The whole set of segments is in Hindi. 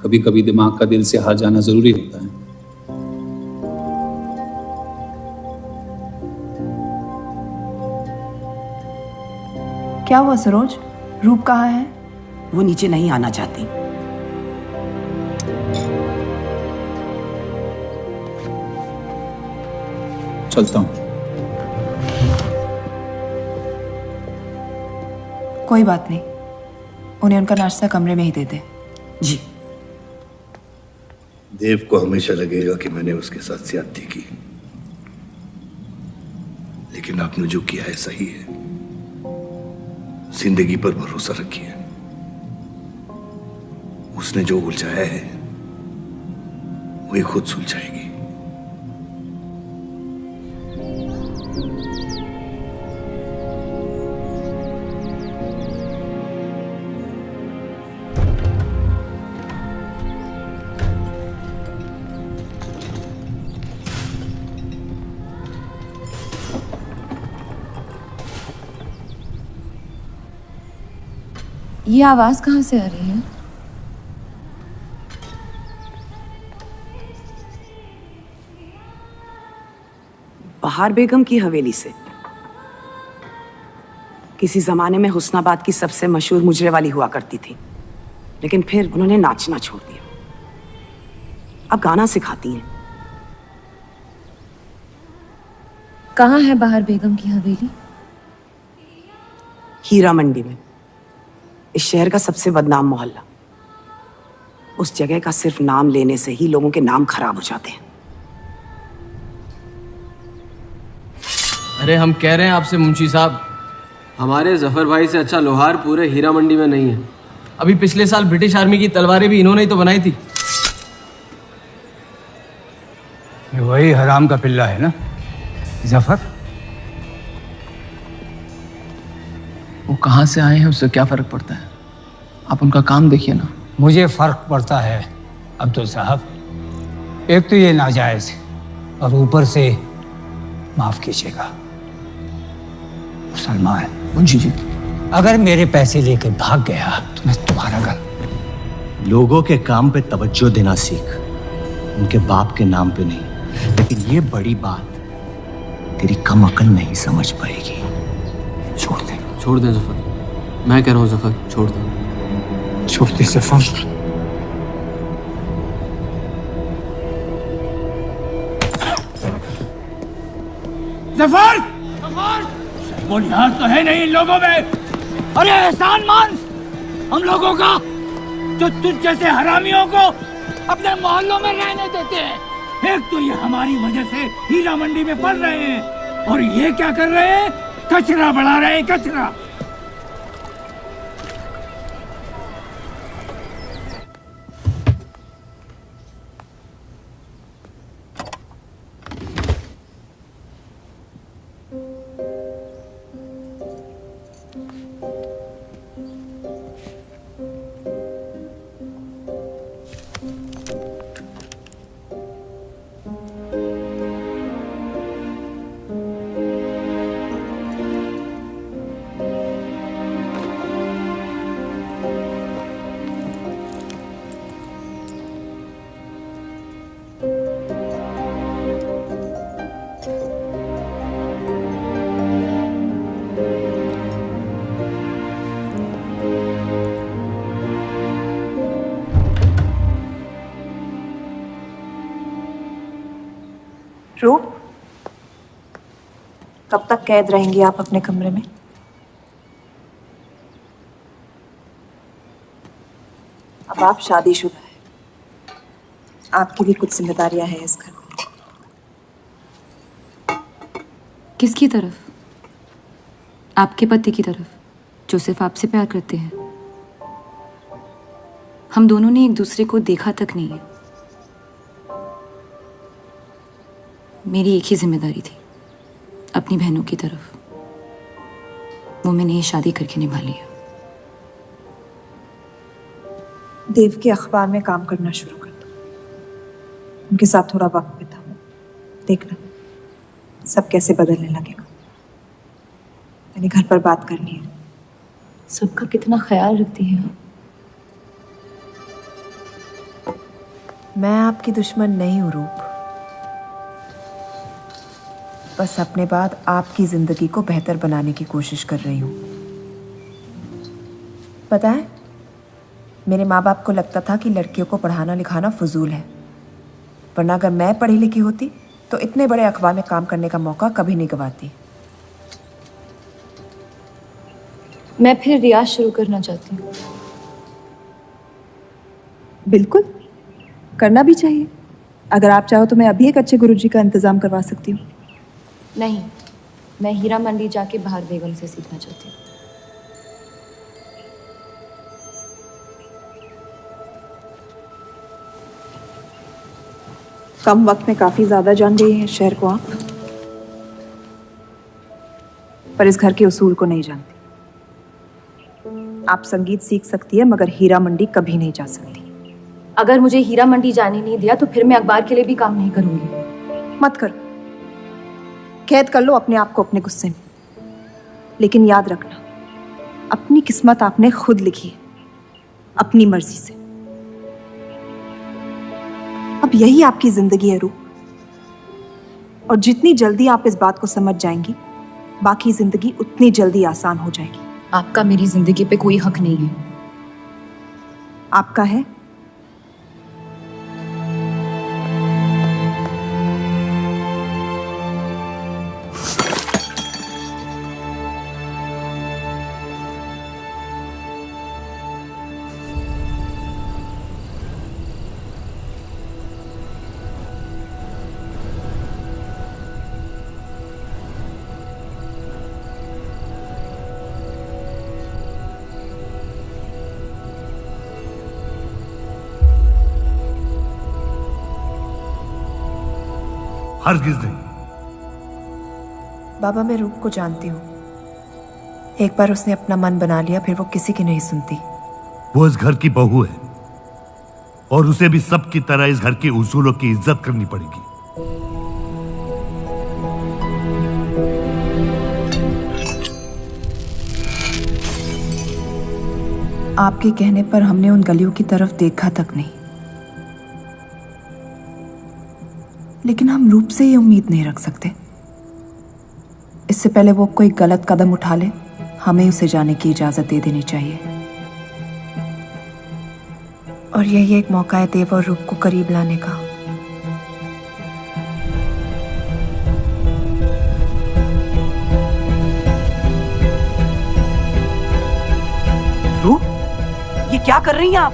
कभी कभी दिमाग का दिल से हार जाना जरूरी होता है। क्या हुआ सरोज? रूप कहाँ है? वो नीचे नहीं आना चाहती। चलता हूँ। कोई बात नहीं, उन्हें उनका नाश्ता कमरे में ही दे दे। जी। देव को हमेशा लगेगा कि मैंने उसके साथ ज्यादती की, लेकिन आपने जो किया है सही है। जिंदगी पर भरोसा रखिए, उसने जो उलझाया है वही खुद सुलझाएगी। ये आवाज कहाँ से आ रही है? बहार बेगम की हवेली से। किसी जमाने में हुस्नाबाद की सबसे मशहूर मुजरे वाली हुआ करती थी, लेकिन फिर उन्होंने नाचना छोड़ दिया। अब गाना सिखाती हैं। कहाँ है बहार बेगम की हवेली? हीरा मंडी में, इस शहर का सबसे बदनाम मोहल्ला। उस जगह का सिर्फ नाम लेने से ही लोगों के नाम खराब हो जाते हैं। अरे हम कह रहे हैं आपसे मुंशी साहब, हमारे जफर भाई से अच्छा लोहार पूरे हीरा मंडी में नहीं है। अभी पिछले साल ब्रिटिश आर्मी की तलवारें भी इन्होंने ही तो बनाई थी। ये वही हराम का पिल्ला है ना जफर? वो कहाँ से आए हैं उससे क्या फर्क पड़ता है? आप उनका काम देखिए ना। मुझे फर्क पड़ता है अब्दुल साहब। एक तो ये नाजायज और ऊपर से माफ कीजिएगा मुसलमान। मुंशी जी, अगर मेरे पैसे लेकर भाग गया तो मैं तुम्हारा घर। लोगों के काम पे तवज्जो देना सीख, उनके बाप के नाम पे नहीं। लेकिन ये बड़ी बात तेरी कम अकल नहीं समझ पाएगी। छोड़ दे। छोड़ दें जफर, मैं कह रहा हूँ जफर छोड़ दें। छोड़ दे जफर। जफर! वो लिहाज तो है नहीं इन लोगों में। अरे एहसान मान हम लोगों का, जो तुझ जैसे हरामियों को अपने मोहल्लों में रहने देते हैं। एक तो ये हमारी वजह से हीरा मंडी में पड़ रहे हैं, और ये क्या कर रहे हैं? कचरा बढ़ा रहे हैं, कचरा। रूप, कब तक कैद रहेंगी आप अपने कमरे में? अब आप शादीशुदा हैं, आपकी भी कुछ जिम्मेदारियां हैं इस घर में। किसकी तरफ? आपके पति की तरफ, जो सिर्फ आपसे प्यार करते हैं। हम दोनों ने एक दूसरे को देखा तक नहीं है। मेरी एक ही जिम्मेदारी थी, अपनी बहनों की तरफ। वो मैंने ये शादी करके निभा लिया। देव के अखबार में काम करना शुरू कर दो, उनके साथ थोड़ा वक्त बिताओ, देखना सब कैसे बदलने लगेगा। मैंने घर पर बात करनी है। सबका कितना ख्याल रखती हैं आप। मैं आपकी दुश्मन नहीं हूं रूप, बस अपने बाद आपकी जिंदगी को बेहतर बनाने की कोशिश कर रही हूं। पता है, मेरे माँ बाप को लगता था कि लड़कियों को पढ़ाना लिखाना फजूल है, वरना अगर मैं पढ़ी लिखी होती तो इतने बड़े अखबार में काम करने का मौका कभी नहीं गंवाती। मैं फिर रियाज शुरू करना चाहती हूँ। बिल्कुल, करना भी चाहिए। अगर आप चाहो तो मैं अभी एक अच्छे गुरुजी का इंतजाम करवा सकती हूँ। नहीं, मैं हीरा मंडी जाके बाहर बेगम से सीखना चाहती हूँ। कम वक्त में काफी ज्यादा जान गई हैं शहर को आप, पर इस घर के उसूल को नहीं जानती। आप संगीत सीख सकती है मगर हीरा मंडी कभी नहीं जा सकती। अगर मुझे हीरा मंडी जाने नहीं दिया तो फिर मैं अखबार के लिए भी काम नहीं करूंगी। मत करो, कैद कर लो अपने आप को अपने गुस्से में, लेकिन याद रखना अपनी किस्मत आपने खुद लिखी है, अपनी मर्जी से। अब यही आपकी जिंदगी है रूप, और जितनी जल्दी आप इस बात को समझ जाएंगी बाकी जिंदगी उतनी जल्दी आसान हो जाएगी। आपका मेरी जिंदगी पे कोई हक नहीं है। आपका है। हरगिज नहीं। बाबा, मैं रूप को जानती हूँ। एक बार उसने अपना मन बना लिया फिर वो किसी की नहीं सुनती। वो इस घर की बहू है और उसे भी सबकी तरह इस घर के उसूलों की इज्जत करनी पड़ेगी। आपके कहने पर हमने उन गलियों की तरफ देखा तक नहीं, लेकिन हम रूप से ये उम्मीद नहीं रख सकते। इससे पहले वो कोई गलत कदम उठा ले, हमें उसे जाने की इजाजत दे देनी चाहिए। और यही एक मौका है देव और रूप को करीब लाने का। रूप, ये क्या कर रही हैं आप?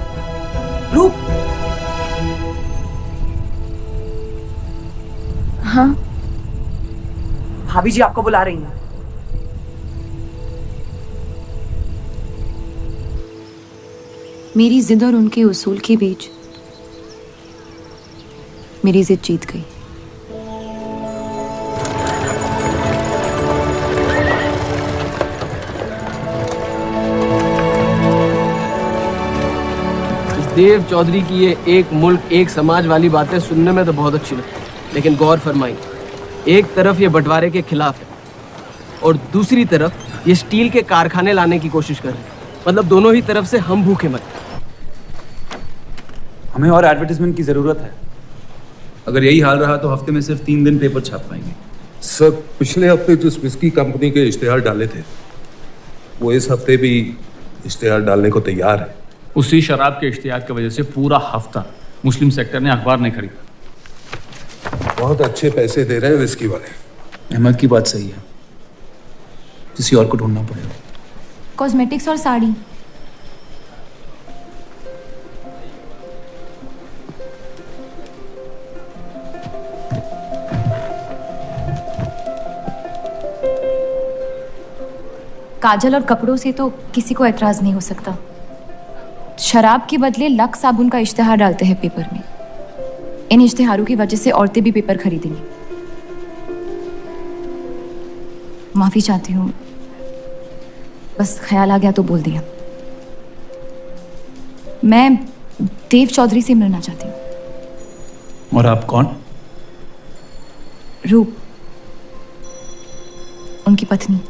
रूप। हाँ, भाभी जी आपको बुला रही हैं। मेरी जिद और उनके उसूल के बीच मेरी जिद जीत गई। देव चौधरी की ये एक मुल्क एक समाज वाली बातें सुनने में तो बहुत अच्छी लगती, लेकिन गौर फरमाई, एक तरफ ये बंटवारे के खिलाफ है और दूसरी तरफ ये स्टील के कारखाने लाने की कोशिश कर रहे हैं। मतलब दोनों ही तरफ से हम भूखे मर। हमें और एडवर्टाइजमेंट की जरूरत है। अगर यही हाल रहा तो हफ्ते में सिर्फ 3 दिन पेपर छाप पाएंगे। सर, पिछले हफ्ते जिस विस्की कंपनी के इश्तेहार डाले थे वो इस हफ्ते भी इश्तेहार डालने को तैयार है। उसी शराब के इश्तिहार की वजह से पूरा हफ्ता मुस्लिम सेक्टर ने अखबार नहीं खरीदा। बहुत अच्छे पैसे दे रहे हैं विस्की वाले। अहमद की बात सही है, किसी और को ढूंढना पड़ेगा। कॉस्मेटिक्स और साड़ी। काजल और कपड़ों से तो किसी को एतराज नहीं हो सकता। शराब के बदले लक्स साबुन का इश्तिहार डालते हैं पेपर में। इन इश्तिहारों की वजह से औरतें भी पेपर खरीदेंगी। माफी चाहती हूँ, बस ख्याल आ गया तो बोल दिया। मैं देव चौधरी से मिलना चाहती हूँ। और आप कौन? रूप, उनकी पत्नी।